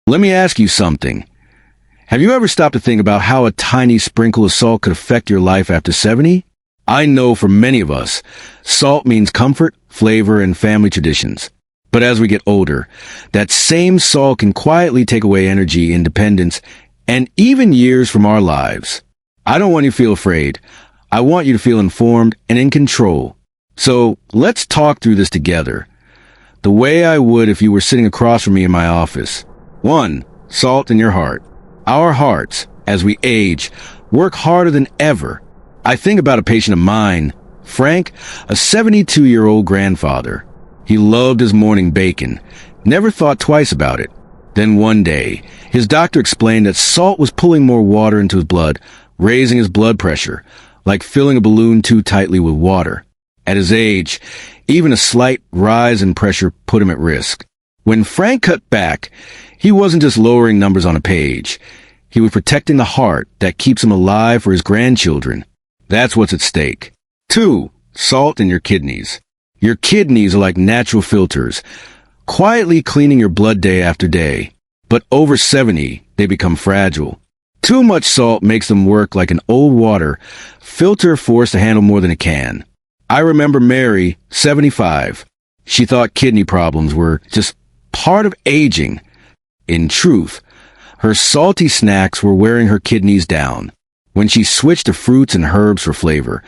Let me ask you something. Have you ever stopped to think about how a tiny sprinkle of salt could affect your life after 70? I know for many of us, salt means comfort, flavor, and family traditions. But as we get older, that same salt can quietly take away energy, independence, and even years from our lives. I don't want you to feel afraid. I want you to feel informed and in control. So let's talk through this together, the way I would if you were sitting across from me in my office. 1. Salt in your heart. Our hearts, as we age, work harder than ever. I think about a patient of mine, Frank, a 72-year-old grandfather. He loved his morning bacon, never thought twice about it. Then one day, his doctor explained that salt was pulling more water into his blood, raising his blood pressure, like filling a balloon too tightly with water. At his age, even a slight rise in pressure put him at risk. When Frank cut back, he wasn't just lowering numbers on a page. He was protecting the heart that keeps him alive for his grandchildren. That's what's at stake. 2. Salt in your kidneys. Your kidneys are like natural filters, quietly cleaning your blood day after day. But over 70, they become fragile. Too much salt makes them work like an old water filter forced to handle more than it can. I remember Mary, 75. She thought kidney problems were just part of aging. In truth, her salty snacks were wearing her kidneys down. When she switched to fruits and herbs for flavor,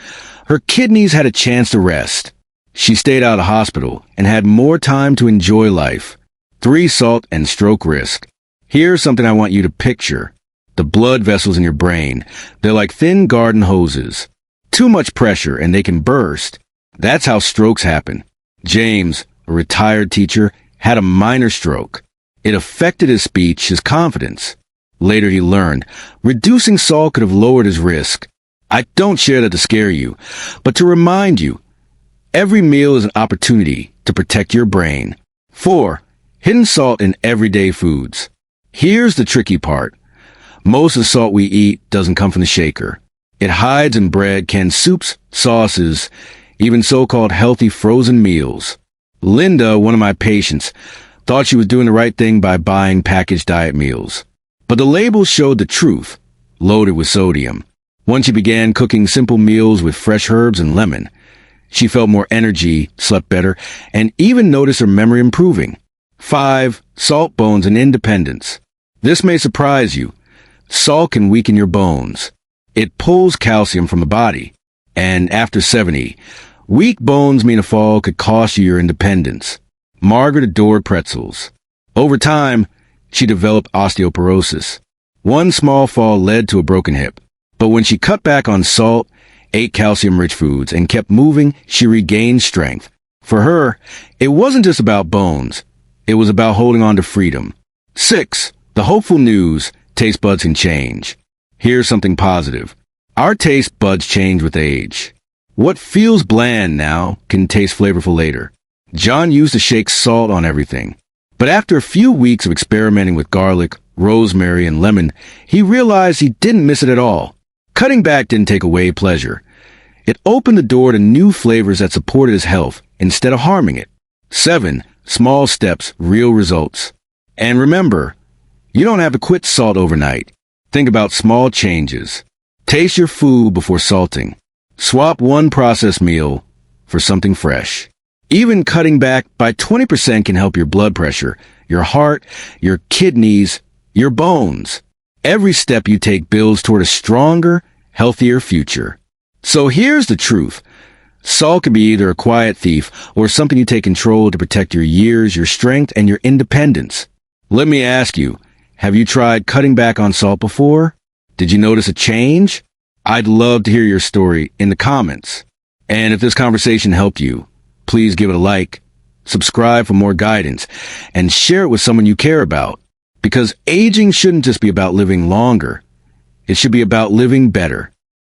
her kidneys had a chance to rest. She stayed out of hospital and had more time to enjoy life. 3. Salt and stroke risk. Here's something I want you to picture. The blood vessels in your brain. They're like thin garden hoses. Too much pressure and they can burst. That's how strokes happen. James, a retired teacher, had a minor stroke. It affected his speech, his confidence. Later he learned, reducing salt could have lowered his risk. I don't share that to scare you, but to remind you, every meal is an opportunity to protect your brain. 4. Hidden salt in everyday foods. Here's the tricky part. Most of the salt we eat doesn't come from the shaker. It hides in bread, canned soups, sauces, even so-called healthy frozen meals. Linda, one of my patients, thought she was doing the right thing by buying packaged diet meals. But the labels showed the truth, loaded with sodium. Once she began cooking simple meals with fresh herbs and lemon, she felt more energy, slept better, and even noticed her memory improving. 5. Salt, bones, and independence. This may surprise you. Salt can weaken your bones. It pulls calcium from the body. And after 70, weak bones mean a fall could cost you your independence. Margaret adored pretzels. Over time, she developed osteoporosis. One small fall led to a broken hip. But when she cut back on salt, ate calcium-rich foods, and kept moving, she regained strength. For her, it wasn't just about bones. It was about holding on to freedom. 6. The hopeful news, taste buds can change. Here's something positive. Our taste buds change with age. What feels bland now can taste flavorful later. John used to shake salt on everything. But after a few weeks of experimenting with garlic, rosemary, and lemon, he realized he didn't miss it at all. Cutting back didn't take away pleasure. It opened the door to new flavors that supported his health instead of harming it. 7. Small steps, real results. And remember, you don't have to quit salt overnight. Think about small changes. Taste your food before salting. Swap one processed meal for something fresh. Even cutting back by 20% can help your blood pressure, your heart, your kidneys, your bones. Every step you take builds toward a stronger, healthier future. So here's the truth. Salt can be either a quiet thief or something you take control to protect your years, your strength, and your independence. Let me ask you, have you tried cutting back on salt before? Did you notice a change? I'd love to hear your story in the comments. And if this conversation helped you, please give it a like, subscribe for more guidance, and share it with someone you care about. Because aging shouldn't just be about living longer. It should be about living better.